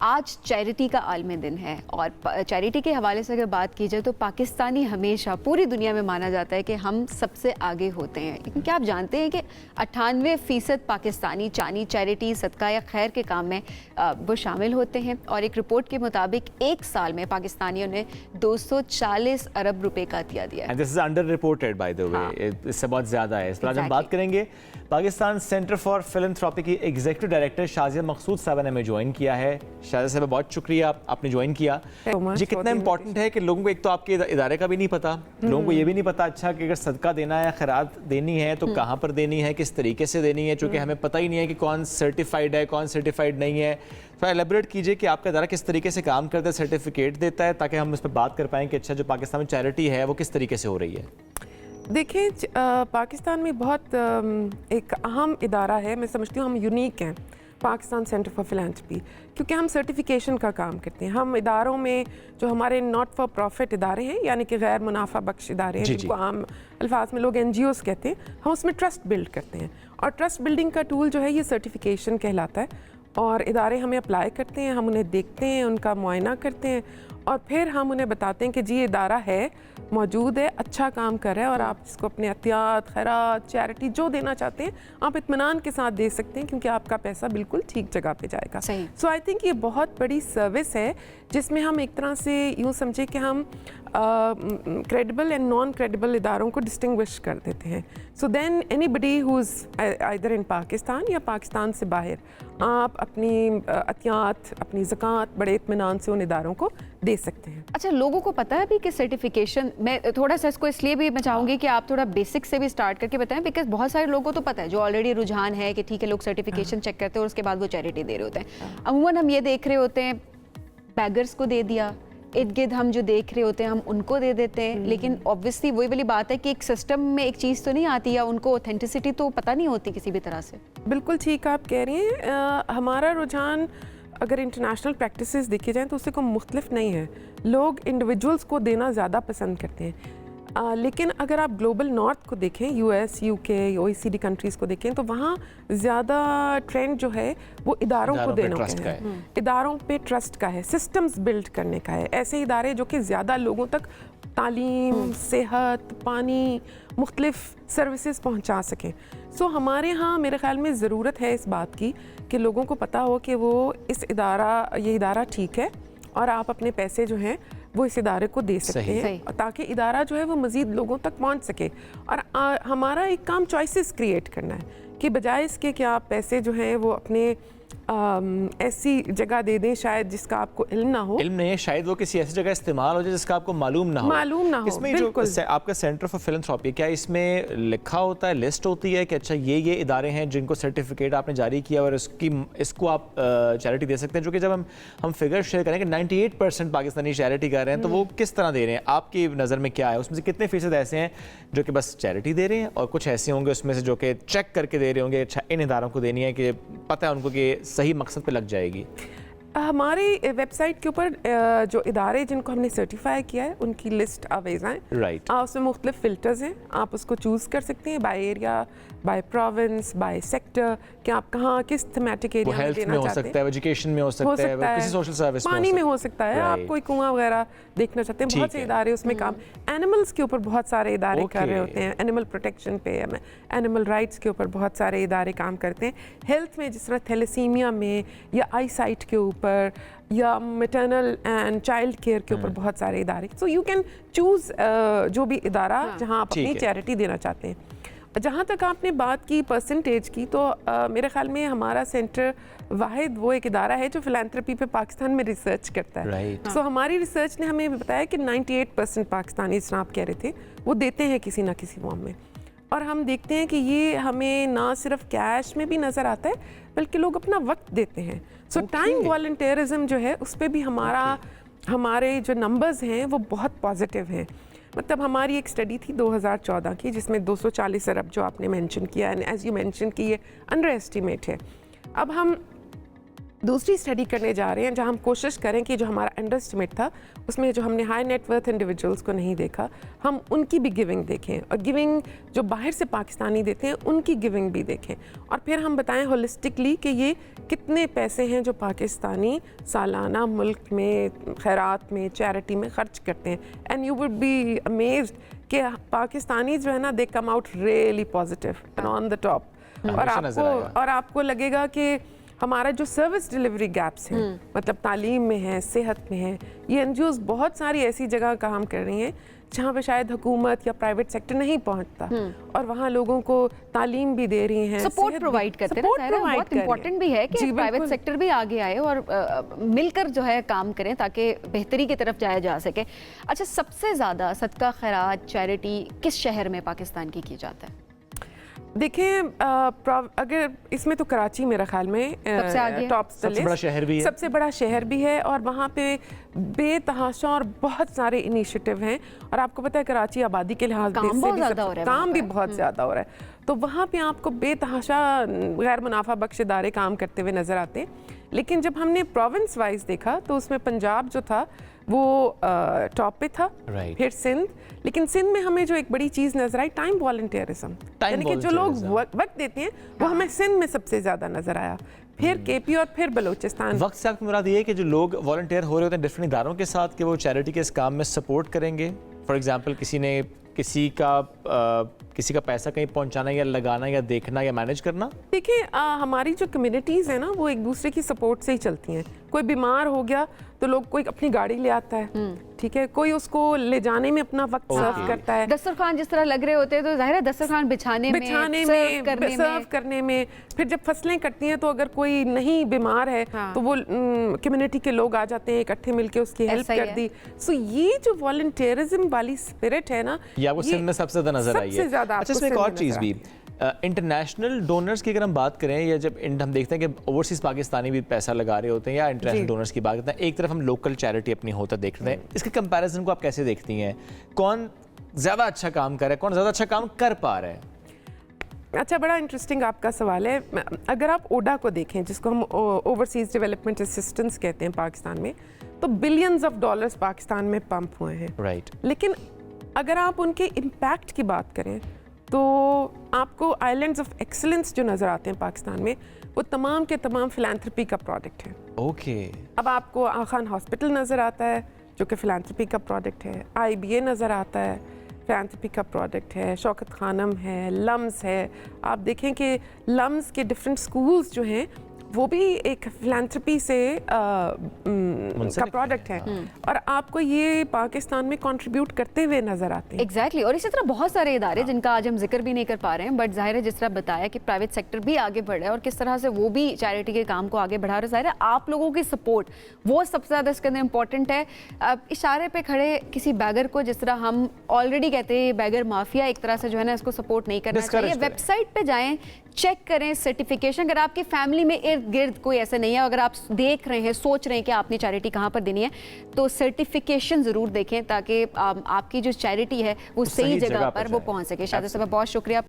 आज चैरिटी का आलमी दिन है और चैरिटी के हवाले से अगर बात की जाए तो पाकिस्तानी हमेशा पूरी दुनिया में माना जाता है कि हम सबसे आगे होते हैं। लेकिन क्या आप जानते हैं कि 98% पाकिस्तानी चानी चैरिटी सदका या खैर के काम में वो शामिल होते हैं और एक रिपोर्ट के मुताबिक एक साल में पाकिस्तानियों ने 240 अरब रुपए का अतिया दिया है। This is under reported by the way, इससे बहुत ज़्यादा है। इस पर आज हम बात करेंगे। पाकिस्तान सेंटर फॉर फिलैंथ्रोपी की एग्जीक्यूटिव डायरेक्टर शाजिया मकसूद साहबा ने हमें ज्वाइन किया है। शाजिया साहब बहुत शुक्रिया आपने ज्वाइन किया। ये कितना इंपॉर्टेंट है कि लोगों को एक तो आपके इदारे का भी नहीं पता, लोगों को ये भी नहीं पता अच्छा कि अगर सदका देना है, खैरात देनी है तो कहाँ पर देनी है, किस तरीके से देनी है, चूँकि हमें पता ही नहीं है कि कौन सर्टिफाइड है कौन सर्टिफाइड नहीं है। तो एलेबोरेट कीजिए कि आपका इदारा किस तरीके से काम करता है, सर्टिफिकेट देता है, ताकि हम इस पर बात कर पाएँ कि अच्छा जो पाकिस्तान में चैरिटी है वो किस तरीके से हो रही है। देखिए पाकिस्तान में बहुत एक अहम इदारा है, मैं समझती हूँ हम यूनिक हैं पाकिस्तान सेंटर फॉर फिलैंथ्रोपी, क्योंकि हम सर्टिफिकेशन का काम करते हैं। हम इदारों में जो हमारे नॉट फॉर प्रॉफिट इदारे हैं यानी कि गैर मुनाफा बख्श इदारे हैं जिनको आम अल्फाज में लोग NGOs कहते हैं, हम उसमें ट्रस्ट बिल्ड करते हैं और ट्रस्ट बिल्डिंग का टूल जो है ये सर्टिफिकेशन कहलाता है। और इदारे हमें अप्लाई करते हैं, हम उन्हें देखते हैं, उनका मुआयना करते हैं और फिर हम उन्हें बताते हैं कि जी इदारा है, मौजूद है, अच्छा काम कर रहा है और आप इसको अपने अतियात, खैरात, चैरिटी जो देना चाहते हैं आप इत्मीनान के साथ दे सकते हैं क्योंकि आपका पैसा बिल्कुल ठीक जगह पे जाएगा। सो आई थिंक ये बहुत बड़ी सर्विस है जिसमें हम एक तरह से यूँ समझे कि हम क्रेडिबल एंड नॉन क्रेडिबल इदारों को डिस्टिंग्विश कर देते हैं। So then anybody who is either in Pakistan या पाकिस्तान से बाहर आप अपनी अतियात, अपनी ज़कात बड़े इत्मीनान से उन इदारों को दे सकते हैं। अच्छा, लोगों को पता है भी कि सर्टिफिकेशन, मैं थोड़ा सा इसको इसलिए भी मैं चाहूँगी कि आप थोड़ा बेसिक से भी स्टार्ट करके बताएं, बिकॉज बहुत सारे लोगों को तो पता है जो ऑलरेडी रुझान है कि ठीक है लोग सर्टिफिकेशन चेक करते हैं और उसके बाद वो चैरिटी दे रहे होते हैं। अमूमन हम ये देख रहे होते हैं बैगर्स को दे दिया, इर्द गिर्द हम जो देख रहे होते हैं हम उनको दे देते हैं, लेकिन ऑब्वियसली वही वाली बात है कि एक सिस्टम में एक चीज़ तो नहीं आती या उनको ऑथेंटिसिटी तो पता नहीं होती किसी भी तरह से। बिल्कुल ठीक आप कह रही हैं। हमारा रुझान अगर इंटरनेशनल प्रैक्टिसेस देखी जाएँ तो उससे कोई मुख्तलिफ नहीं है। लोग इंडिविजुअल्स को देना ज़्यादा पसंद करते हैं, लेकिन अगर आप ग्लोबल नॉर्थ को देखें, US, UK, OECD कंट्रीज़ को देखें तो वहाँ ज़्यादा ट्रेंड जो है वो इदारों को देने का है, इदारों पे ट्रस्ट का है, सिस्टम्स बिल्ड करने का है। ऐसे इदारे जो कि ज़्यादा लोगों तक तालीम, सेहत, पानी, मुख्तलिफ सर्विसेज पहुँचा सकें। सो हमारे यहाँ मेरे ख़्याल में ज़रूरत है इस बात की कि लोगों को पता हो कि वो ये इदारा ठीक है और आप अपने पैसे जो हैं वो इस इदारे को दे सकते हैं ताकि इदारा जो है वो मज़ीद लोगों तक पहुंच सके। और हमारा एक काम चॉइसेस क्रिएट करना है कि बजाय इसके कि आप पैसे जो हैं वो अपने ऐसी जगह दे दें शायद जिसका आपको इल्म ना हो, इल्म नहीं है, शायद वो किसी ऐसी जगह इस्तेमाल हो जाए जिसका आपको मालूम ना हो। इसमें जो आपका सेंटर फॉर फिलैंथ्रोपी, क्या इसमें लिखा होता है, लिस्ट होती है कि अच्छा ये इदारे हैं जिनको सर्टिफिकेट आपने जारी किया और इसको आप चैरिटी दे सकते हैं? जो कि जब हम फिगर शेयर करें कि 98% पाकिस्तानी चैरिटी कर रहे हैं तो वो किस तरह दे रहे हैं आपकी नज़र में क्या है? उसमें से कितने फीसद ऐसे हैं जो कि बस चैरिटी दे रहे हैं और कुछ ऐसे होंगे उसमें से जो कि चेक करके दे रहे होंगे अच्छा इन इदारों को देनी है कि पता है उनको कि सही मकसद पे लग जाएगी? हमारी वेबसाइट के ऊपर जो इदारे जिनको हमने सर्टिफाई किया है उनकी लिस्ट अवेज हैं। राइट। उसमें मुख्तलिफ फ़िल्टर्स हैं, आप उसको चूज़ कर सकते हैं by area, by province, by sector, कि आप कहाँ किस थीमेटिक एरिया में देना चाहते हैं। सकता है, एजुकेशन में हो सकता है, किसी सोशल सर्विस में, पानी में हो सकता है, आप कोई कुआं वगैरह देखना चाहते हैं, बहुत से इदारे उसमें काम। एनिमल्स के ऊपर बहुत सारे इदारे कर रहे होते हैं, एनिमल प्रोटेक्शन पे, एनिमल राइट्स के ऊपर बहुत सारे इदारे काम करते हैं। हेल्थ में जिस तरह थैलेसीमिया में या आई साइट के ऊपर या मैटरनल एंड चाइल्ड केयर के ऊपर बहुत सारे इदारे। सो यू कैन चूज़ जो भी इदारा जहाँ आप अपनी चैरिटी देना चाहते हैं। जहाँ तक आपने बात की परसेंटेज की, तो मेरे ख्याल में हमारा सेंटर वाहिद वो एक इदारा है जो फिलैंथ्रोपी पे पाकिस्तान में रिसर्च करता है। सो हमारी रिसर्च ने हमें बताया कि 98% पाकिस्तानी, जितना आप कह रहे थे, वो देते हैं किसी ना किसी फॉर्म में। और हम देखते हैं कि ये हमें ना सिर्फ कैश में भी नज़र आता है बल्कि लोग अपना वक्त देते हैं। सो टाइम वॉलंटियरिज्म जो है उस पर भी हमारे जो नंबर्स हैं वो बहुत पॉजिटिव हैं। मतलब हमारी एक स्टडी थी 2014 की जिसमें 240 अरब जो आपने मेंशन किया, एंड एज यू मेंशन कि ये अंडर एस्टिमेट है। अब हम दूसरी स्टडी करने जा रहे हैं जहां हम कोशिश करें कि जो हमारा अंडर एस्टिमेट था उसमें जो हमने हाई नेट वर्थ इंडिविजुअल्स को नहीं देखा, हम उनकी भी गिविंग देखें और गिविंग जो बाहर से पाकिस्तानी देते हैं उनकी गिविंग भी देखें और फिर हम बताएं होलिस्टिकली कि ये कितने पैसे हैं जो पाकिस्तानी सालाना मुल्क में खैरात में चैरिटी में खर्च करते हैं। And you would be amazed कि पाकिस्तानी जो है ना they come out really positive and on the top. और आपको लगेगा कि हमारा जो सर्विस डिलीवरी गैप्स हैं मतलब तालीम में है, सेहत में है, ये एनजीओज बहुत सारी ऐसी जगह काम कर रही हैं जहाँ पे शायद हुकूमत या प्राइवेट सेक्टर नहीं पहुँचता और वहाँ लोगों को तालीम भी दे रही हैं, सपोर्ट प्रोवाइड करते हैं। बहुत इंपॉर्टेंट भी है कि प्राइवेट सेक्टर भी आगे आए और मिलकर जो है काम करें ताकि बेहतरी की तरफ जाया जा सके। अच्छा, सबसे ज़्यादा सदका खैरात चैरिटी किस शहर में पाकिस्तान की जाता है? देखिए अगर इसमें तो कराची मेरा ख्याल में सबसे आगे टॉप सबसे बड़ा शहर भी है, सबसे बड़ा शहर भी है और वहाँ पे बेतहाशा और बहुत सारे इनिशिएटिव हैं और आपको पता है कराची आबादी के लिहाज से भी काम भी बहुत ज़्यादा हो रहा है, तो वहाँ पे आपको बेतहाशा गैर मुनाफा बख्श इदारे काम करते हुए नज़र आते हैं। लेकिन जब हमने प्रोविंस वाइज देखा तो उसमें पंजाब जो था वो टॉप पे था, फिर सिंध, लेकिन सिंध में हमें जो एक बड़ी चीज़ नजर आई टाइम वॉलंटियरिज्म, यानी कि जो लोग वक्त देते हैं वो हमें सिंध में सबसे ज़्यादा नजर आया, फिर केपी और फिर बलूचिस्तान। वक्त से आपकी मुराद ये है कि जो लोग वॉलंटियर हो रहे होते हैं डिफरेंट इदारों के साथ कि वो चैरिटी के इस काम में सपोर्ट करेंगे। फॉर एग्जांपल किसी का पैसा कहीं पहुंचाना या लगाना या देखना या मैनेज करना। देखिए हमारी जो कम्युनिटीज़ है ना वो एक दूसरे की सपोर्ट से ही चलती हैं। कोई बीमार हो गया तो लोग कोई अपनी गाड़ी ले आता है, ठीक है, कोई उसको ले जाने में अपना वक्त सर्व करता है। दस्तरखान जिस तरह लग रहे होते हैं तो जाहिर है दस्तरखान बिछाने में सर्व करने में, फिर जब फसलें कटती हैं तो अगर कोई नहीं बीमार है तो वो कम्युनिटी के लोग आ जाते हैं, इकट्ठे मिलके उसकी हेल्प कर दी। सो ये जो वॉलंटियरिज्म वाली स्पिरिट है ना ये आपको सिंध में सबसे ज़्यादा नजर आई है। अच्छा, इसमें एक और चीज़ भी इंटरनेशनल डोनर्स की अगर हम बात करें या जब हम देखते हैं कि ओवरसीज़ पाकिस्तानी भी पैसा लगा रहे होते हैं या इंटरनेशनल डोनर्स की बात करते हैं, एक तरफ हम लोकल चैरिटी अपनी होता देख रहे हैं, इसके कंपैरिजन को आप कैसे देखती हैं? कौन ज़्यादा अच्छा काम कर रहा है, कौन ज़्यादा अच्छा काम कर पा रहा है? अच्छा, बड़ा इंटरेस्टिंग आपका सवाल है। अगर आप ओडा को देखें जिसको हम ओवरसीज़ डेवलपमेंट असिस्टेंस कहते हैं पाकिस्तान में, तो बिलियंस ऑफ डॉलर्स पाकिस्तान में पंप हुए हैं, राइट। लेकिन अगर आप उनके इम्पैक्ट की बात करें तो आपको आइलैंड्स ऑफ एक्सीलेंस जो नज़र आते हैं पाकिस्तान में वो तमाम के तमाम फिलैंथ्रोपी का प्रोडक्ट है। ओके। अब आपको आखान हॉस्पिटल नज़र आता है जो कि फिलैंथ्रोपी का प्रोडक्ट है, IBA नज़र आता है फिलैंथ्रोपी का प्रोडक्ट है, शौकत खानम है, लम्स है। आप देखें कि लम्स के डिफरेंट स्कूल्स जो हैं वो भी एक फिलैंथ्रोपी से का प्रोडक्ट है और आपको ये पाकिस्तान में कंट्रीब्यूट करते हुए नजर आते हैं। एग्जैक्टली और इसी तरह बहुत सारे इदारे जिनका आज हम जिक्र भी नहीं कर पा रहे हैं, बट जाहिर है जिस तरह बताया कि प्राइवेट सेक्टर भी आगे बढ़ रहा है और किस तरह से वो भी चैरिटी के काम को आगे बढ़ा रहा है। जाहिर है आप लोगों की सपोर्ट वो सबसे ज़्यादा इसके अंदर इंपॉर्टेंट है। इशारे पे खड़े किसी बैगर को जिस तरह हम ऑलरेडी कहते हैं बैगर माफिया एक तरह से जो है ना इसको सपोर्ट नहीं करना चाहिए। वेबसाइट पे जाएं, चेक करें सर्टिफिकेशन, अगर आपकी फैमिली में इर्द गिर्द कोई ऐसा नहीं है, अगर आप देख रहे हैं सोच रहे हैं कि आपने चैरिटी कहाँ पर देनी है तो सर्टिफिकेशन ज़रूर देखें ताकि आपकी जो चैरिटी है वो सही जगह पर वो पहुँच सके। शादी साहब बहुत शुक्रिया।